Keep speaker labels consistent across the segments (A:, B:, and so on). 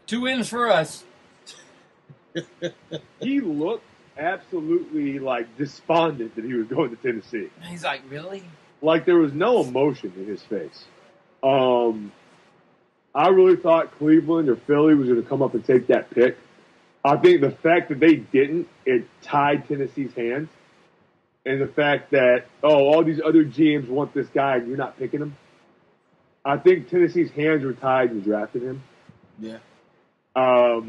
A: 2 wins for us.
B: He looked absolutely like despondent that he was going to Tennessee.
A: He's like, really?
B: Like there was no emotion in his face. I really thought Cleveland or Philly was going to come up and take that pick. I think the fact that they didn't, it tied Tennessee's hands. And the fact that, all these other GMs want this guy and you're not picking him. I think Tennessee's hands were tied and drafted him.
C: Yeah.
B: They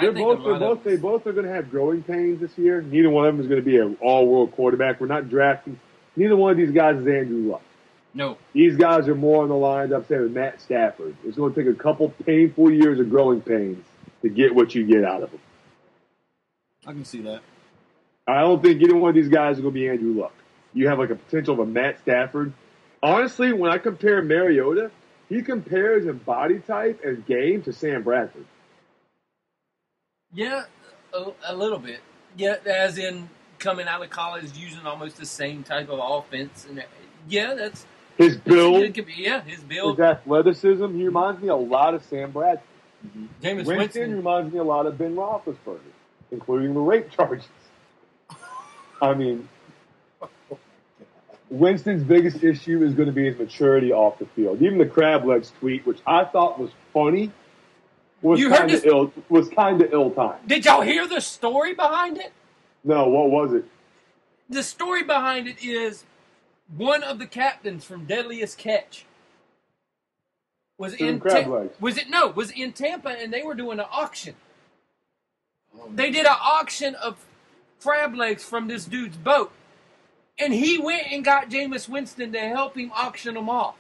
B: both are going to have growing pains this year. Neither one of them is going to be an all-world quarterback. We're not drafting. Neither one of these guys is Andrew Luck.
A: No.
B: These guys are more on the lines, I'm saying, with Matt Stafford. It's going to take a couple painful years of growing pains to get what you get out of them.
C: I can see that.
B: I don't think either one of these guys is going to be Andrew Luck. You have like a potential of a Matt Stafford. Honestly, when I compare Mariota, he compares in body type and game to Sam Bradford.
A: Yeah, a little bit. Yeah, as in coming out of college using almost the same type of offense. And yeah, that's
B: his build.
A: His build.
B: His athleticism. He reminds me a lot of Sam Bradford.
A: Mm-hmm. Jameis
B: Winston reminds me a lot of Ben Roethlisberger, including the rape charges. I mean, Winston's biggest issue is going to be his maturity off the field. Even the crab legs tweet, which I thought was funny, was kind of ill-timed.
A: Did y'all hear the story behind it?
B: No, what was it?
A: The story behind it is one of the captains from Deadliest Catch was in Tampa, and they were doing an auction. They did an auction of crab legs from this dude's boat, and he went and got Jameis Winston to help him auction them off.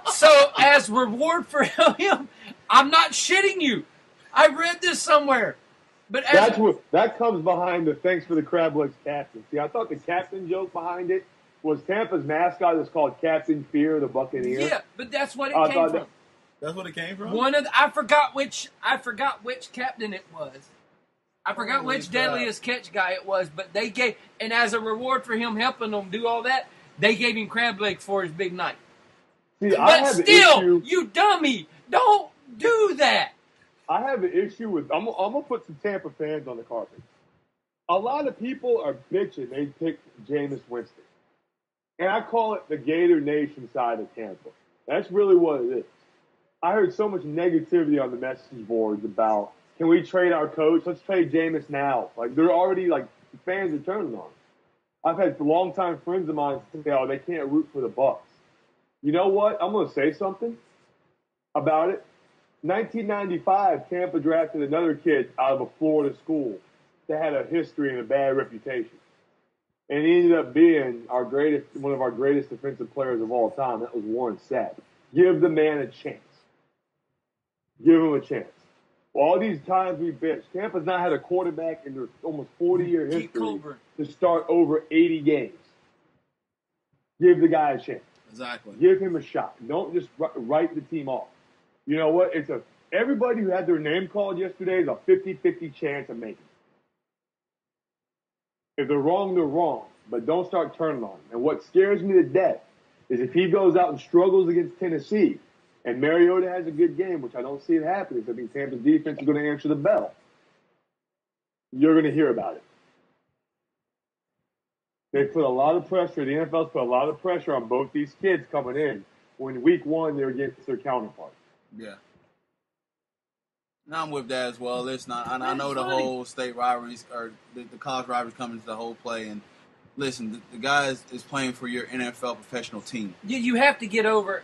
A: So, as reward for him, I'm not shitting you. I read this somewhere. But
B: that comes behind the thanks for the crab legs captain. See, I thought the captain joke behind it was Tampa's mascot is called Captain Fear, the Buccaneer.
A: Yeah, but that's what it came from.
C: That's what it came from?
A: I forgot which captain it was. I forgot which Deadliest Catch guy it was, but they gave, and as a reward for him helping them do all that, they gave him crab legs for his big night.
B: See,
A: but still, you dummy, don't do that.
B: I have an issue with, I'm going to put some Tampa fans on the carpet. A lot of people are bitching they picked Jameis Winston. And I call it the Gator Nation side of Tampa. That's really what it is. I heard so much negativity on the message boards about, can we trade our coach? Let's trade Jameis now. Like, they're already, like, fans are turning on him. I've had longtime friends of mine say, they can't root for the Bucs. You know what? I'm going to say something about it. 1995, Tampa drafted another kid out of a Florida school that had a history and a bad reputation. And he ended up being one of our greatest defensive players of all time. That was Warren Sapp. Give the man a chance. Give him a chance. All these times we bitched, Tampa's not had a quarterback in their almost 40-year history to start over 80 games. Give the guy a chance.
C: Exactly.
B: Give him a shot. Don't just write the team off. You know what? Everybody who had their name called yesterday is a 50-50 chance of making it. If they're wrong, they're wrong. But don't start turning on them. And what scares me to death is if he goes out and struggles against Tennessee and Mariota has a good game, which I don't see it happening, I think Tampa's defense is going to answer the bell. You're going to hear about it. They put a lot of pressure, the NFL's put a lot of pressure on both these kids coming in when week one they're against their counterparts.
C: Yeah. Now I'm with that as well. Listen, I know the whole state rivalries or the college rivalries come into the whole play. And listen, the guy is playing for your NFL professional team.
A: You have to get over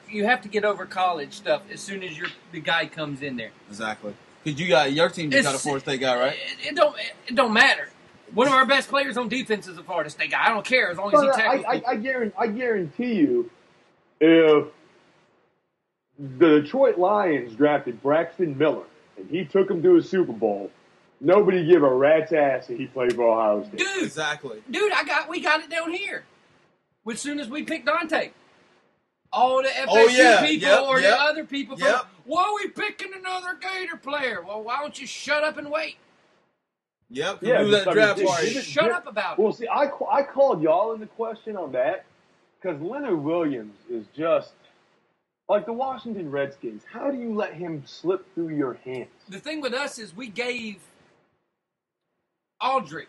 A: college stuff as soon as the guy comes in there.
C: Exactly. Because your team just got a Florida State guy, right?
A: It don't matter. One of our best players on defense is a Florida State guy. I don't care as long as he tackles people.
B: I guarantee you, if the Detroit Lions drafted Braxton Miller and he took him to a Super Bowl, nobody give a rat's ass that he played for Ohio State.
A: Dude,
C: exactly.
A: Dude, we got it down here. As soon as we picked Dante. All the FSU people the other people. Why are we picking another Gator player? Well, why don't you shut up and wait?
C: Yep. That draft party.
A: Shut up about it.
B: Well, see, I called y'all into question on that because Leonard Williams is just Like the Washington Redskins, how do you let him slip through your hands?
A: The thing with us is we gave Aldrich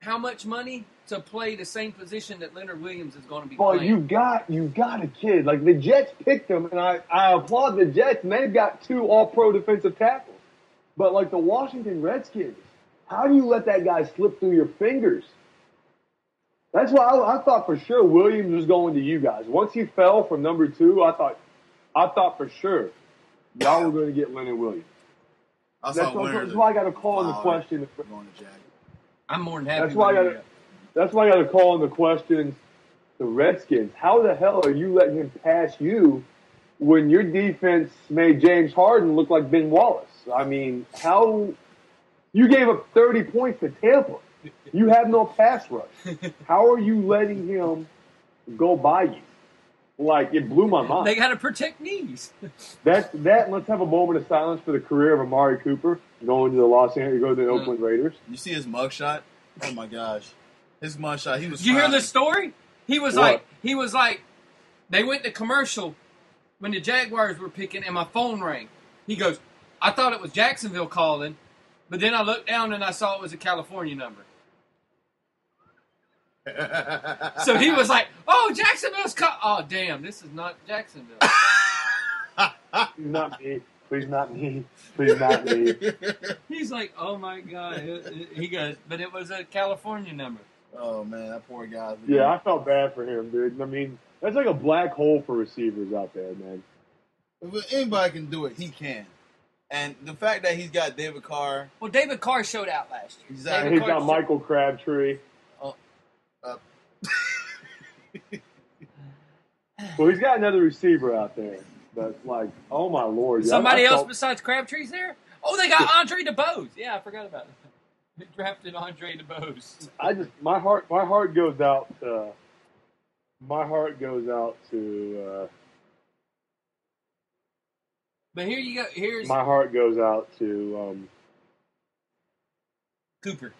A: how much money to play the same position that Leonard Williams is going to be playing?
B: You got a kid. Like the Jets picked him, and I applaud the Jets, and they've got 2 all-pro defensive tackles. But like the Washington Redskins, how do you let that guy slip through your fingers? That's why I thought for sure Williams was going to you guys. Once he fell from number 2, I thought for sure y'all were going to get Leonard Williams. That's why I got to call in the question.
A: I'm more than happy.
B: That's why I got to call in the question. The Redskins. How the hell are you letting him pass you when your defense made James Harden look like Ben Wallace? I mean, how you gave up 30 points to Tampa? You have no pass rush. How are you letting him go by you? Like, it blew my mind.
A: They got to protect knees.
B: Let's have a moment of silence for the career of Amari Cooper going to the Oakland Raiders.
C: You see his mugshot? Oh my gosh, his mugshot. He was.
A: Did you hear the story? He was like, they went to commercial when the Jaguars were picking, and my phone rang. He goes, I thought it was Jacksonville calling, but then I looked down and I saw it was a California number. So he was like, "Oh, Jacksonville's oh, damn, this is not Jacksonville."
B: Not me. Please not me. Please not me.
A: He's like, "Oh my God." He goes, but it was a California number.
C: Oh man, that poor guy.
B: Yeah, I felt bad for him, dude. I mean, that's like a black hole for receivers out there, man.
C: If anybody can do it, he can. And the fact that he's got David Carr.
A: Well, David Carr showed out last year.
B: Exactly. He's got Michael Crabtree. Well, he's got another receiver out there that's like, oh my Lord.
A: Somebody else besides Crabtree's there? Oh, they got Andre DeBose. Yeah, I forgot about it. They drafted Andre DeBose.
B: My heart goes out to
A: But here you go.
B: My heart goes out to
A: Cooper.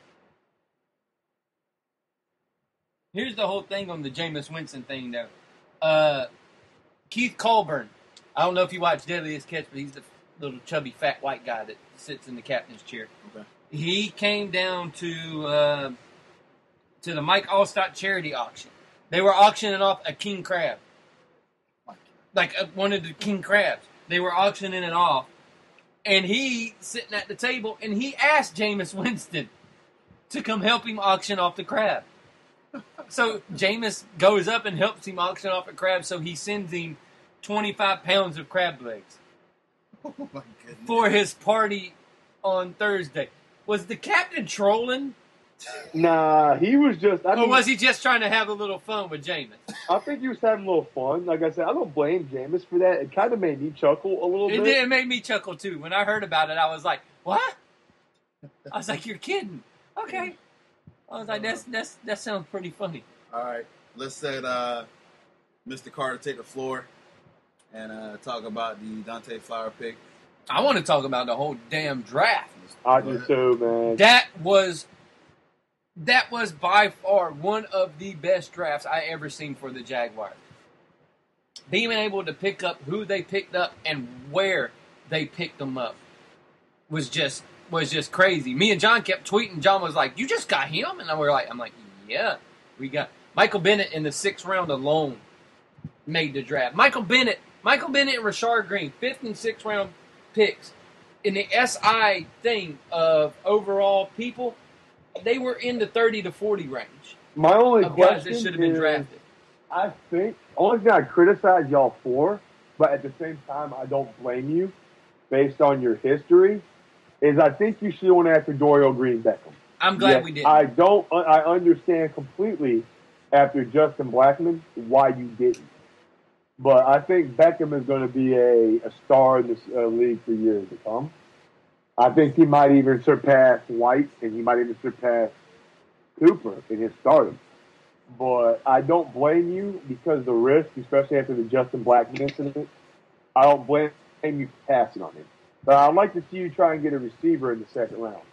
A: Here's the whole thing on the Jameis Winston thing, though. Keith Colburn. I don't know if you watch Deadliest Catch, but he's the little chubby fat white guy that sits in the captain's chair.
C: Okay.
A: He came down to the Mike Allstott charity auction. They were auctioning off a king crab, like one of the king crabs. They were auctioning it off, and he sitting at the table, and he asked Jameis Winston to come help him auction off the crab. So Jameis goes up and helps him auction off a crab, so he sends him 25 pounds of crab legs for his party on Thursday. Was the captain trolling?
B: Nah, he was just...
A: or was he just trying to have a little fun with Jameis?
B: I think he was having a little fun. Like I said, I don't blame Jameis for that. It kind of made me chuckle a little bit.
A: It made me chuckle, too. When I heard about it, I was like, what? I was like, you're kidding. Okay. I was like, that sounds pretty funny.
C: All right. Let's set Mr. Carter take the floor and talk about the Dante Flower pick.
A: I want to talk about the whole damn draft.
B: I do too, man.
A: That was by far one of the best drafts I ever seen for the Jaguars. Being able to pick up who they picked up and where they picked them up was just crazy. Me and John kept tweeting. John was like, "You just got him?" And I'm like, "Yeah, we got Michael Bennett in the 6th round alone made the draft. Michael Bennett and Rashard Green, 5th and 6th round picks in the SI thing of overall people. They were in the 30 to 40 range.
B: My only question
A: guys that should have been drafted.
B: I think only thing I criticize y'all for, but at the same time I don't blame you, based on your history, is I think you should have went after Dorial Green-Beckham.
A: I'm glad we did.
B: I understand completely after Justin Blackmon why you didn't. But I think Beckham is going to be a star in this league for years to come. I think he might even surpass White, and he might even surpass Cooper in his stardom. But I don't blame you because of the risk, especially after the Justin Blackmon incident. I don't blame you for passing on him. But I'd like to see you try and get a receiver in the 2nd round.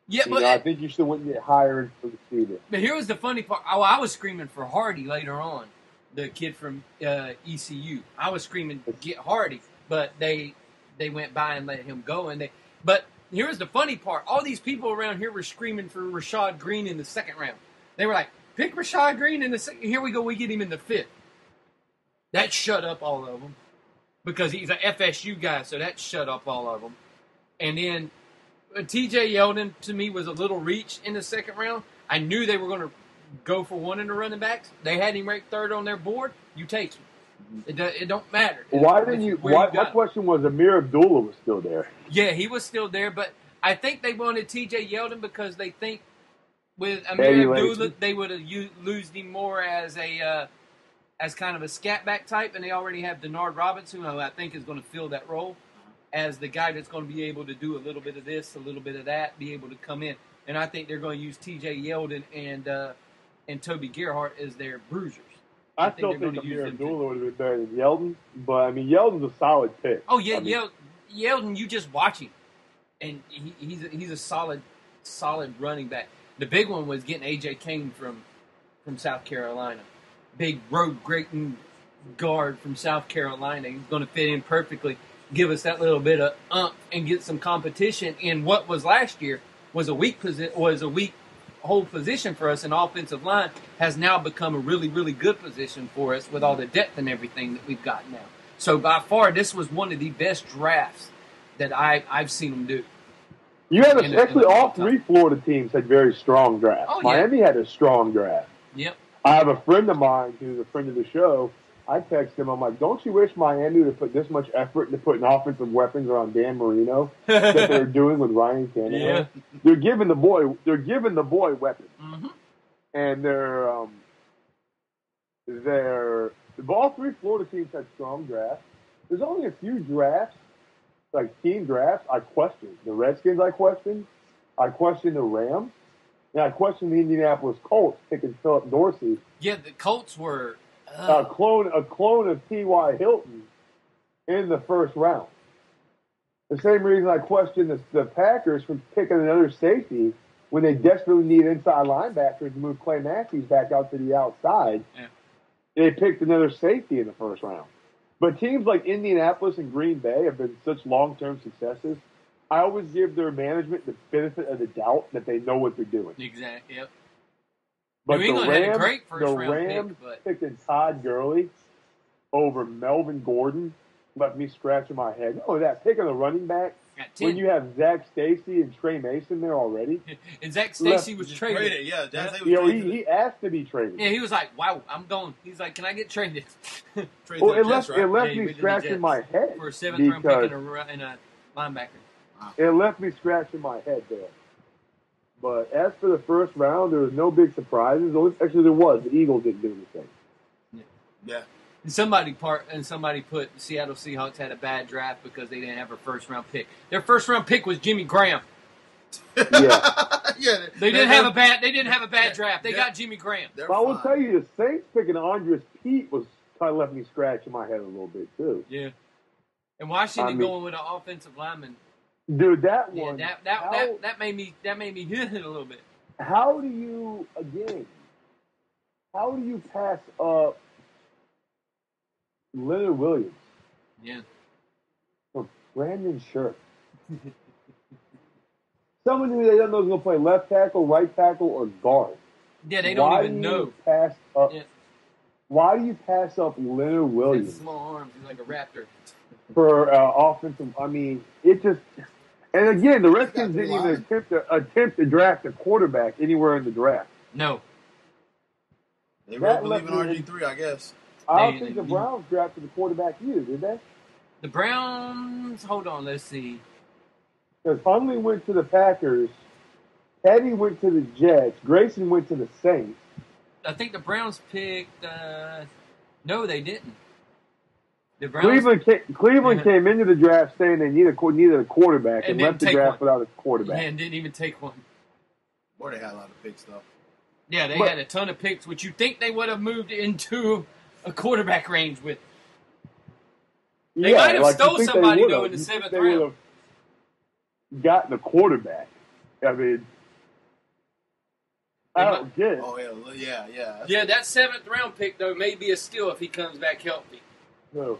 A: Yeah, but
B: I think you should went and get hired for the receiver.
A: But here was the funny part. I was screaming for Hardy later on the kid from ECU. I was screaming, "Get Hardy!" But they went by and let him go. But here's the funny part: all these people around here were screaming for Rashad Green in the second round. They were like, "Pick Rashad Green in the second. Here we go. We get him in the fifth." That shut up all of them because he's an FSU guy, so that shut up all of them. And then T.J. Yeldon to me was a little reach in the second round. I knew they were going to go for one in the running backs. They had him ranked third on their board. You take him. It don't matter.
B: Why didn't you? My question was Amir Abdullah was still there.
A: Yeah, he was still there, but I think they wanted T.J. Yeldon because they think with Amir Abdullah they would have used him more as a as kind of a scat back type, and they already have Denard Robinson, who I think is going to fill that role as the guy that's going to be able to do a little bit of this, a little bit of that, be able to come in. And I think they're going to use T.J. Yeldon and Toby Gerhart as their bruisers.
B: I still think Amir Abdullah would have been better than Yeldon, but I mean Yeldon's a solid pick.
A: Oh yeah, Yeldon, you just watch him, and he's a solid running back. The big one was getting A.J. Kane from South Carolina, big road grating guard from South Carolina. He's going to fit in perfectly, give us that little bit of and get some competition in what was last year was a weak whole position for us in offensive line has now become a really, really good position for us with all the depth and everything that we've got now. So by far, this was one of the best drafts that I've seen them do.
B: You had actually all three Florida teams had very strong drafts.
A: Oh, yeah.
B: Miami had a strong draft.
A: Yep.
B: I have a friend of mine who's a friend of the show. I text him. I'm like, don't you wish Miami would have put this much effort into putting offensive weapons around Dan Marino that they're doing with Ryan Tannehill?
A: Yeah.
B: They're giving the boy weapons,
A: mm-hmm.
B: and all three Florida teams had strong drafts. There's only a few drafts, like team drafts, I question. The Redskins, I question the Rams, and I question the Indianapolis Colts picking Philip Dorsey.
A: Yeah, the Colts were.
B: A clone of T.Y. Hilton in the first round. The same reason I question the Packers from picking another safety when they desperately need inside linebackers to move Clay Matthews back out to the outside.
A: Yeah.
B: They picked another safety in the first round. But teams like Indianapolis and Green Bay have been such long-term successes. I always give their management the benefit of the doubt that they know what they're doing.
A: Exactly, yep.
B: But
A: New England had a great first round
B: Rams
A: pick,
B: picking Todd Gurley over Melvin Gordon left me scratching my head. Oh, that picking a running back when you have Zach Stacy and Trey Mason there already.
A: And Zach Stacy was traded.
C: Yeah,
B: he asked to be traded.
A: Yeah, he was like, "Wow, I'm going." He's like, "Can I get traded?"
B: It left me scratching my head
A: for a 7th round pick and a linebacker.
B: Wow. It left me scratching my head there. But as for the first round, there was no big surprises. Actually, there was. The Eagles didn't do anything.
C: Yeah.
A: And somebody put the Seattle Seahawks had a bad draft because they didn't have a first round pick. Their first round pick was Jimmy Graham.
B: Yeah.
A: They didn't have a bad draft. They got Jimmy Graham.
B: But I will tell you, the Saints picking Andres Pete was kind of left me scratching my head a little bit too.
A: Yeah. And Washington going with an offensive lineman.
B: Dude, that one.
A: Yeah, that made me hit it a little bit.
B: How do you pass up Leonard Williams?
A: Yeah.
B: Or Brandon Scherf? Someone who they don't know is going to play left tackle, right tackle, or guard.
A: Yeah, they don't even know.
B: Why do you pass up Leonard Williams?
A: He has small arms. He's like a raptor.
B: For offensive, I mean, it just. And again, the Redskins didn't even attempt to draft a quarterback anywhere in the draft.
A: No.
C: They really believe in RG3, I guess.
B: I don't think the Browns drafted a quarterback either, did they?
A: The Browns, hold on, let's see.
B: Because Hundley went to the Packers, Teddy went to the Jets, Grayson went to the Saints.
A: I think the Browns picked. No, they didn't. The Browns,
B: Cleveland came into the draft saying they needed a quarterback and left the draft without a quarterback.
A: Yeah, and didn't even take one.
C: Boy, they had a lot of picks, though.
A: Yeah, they had a ton of picks, which you think they would have moved into a quarterback range with. They might have stole somebody, though, in the 7th round. They would have
B: gotten a quarterback. I mean, I don't get it.
C: Oh, yeah.
A: Yeah, that 7th round pick, though, may be a steal if he comes back healthy.
B: No.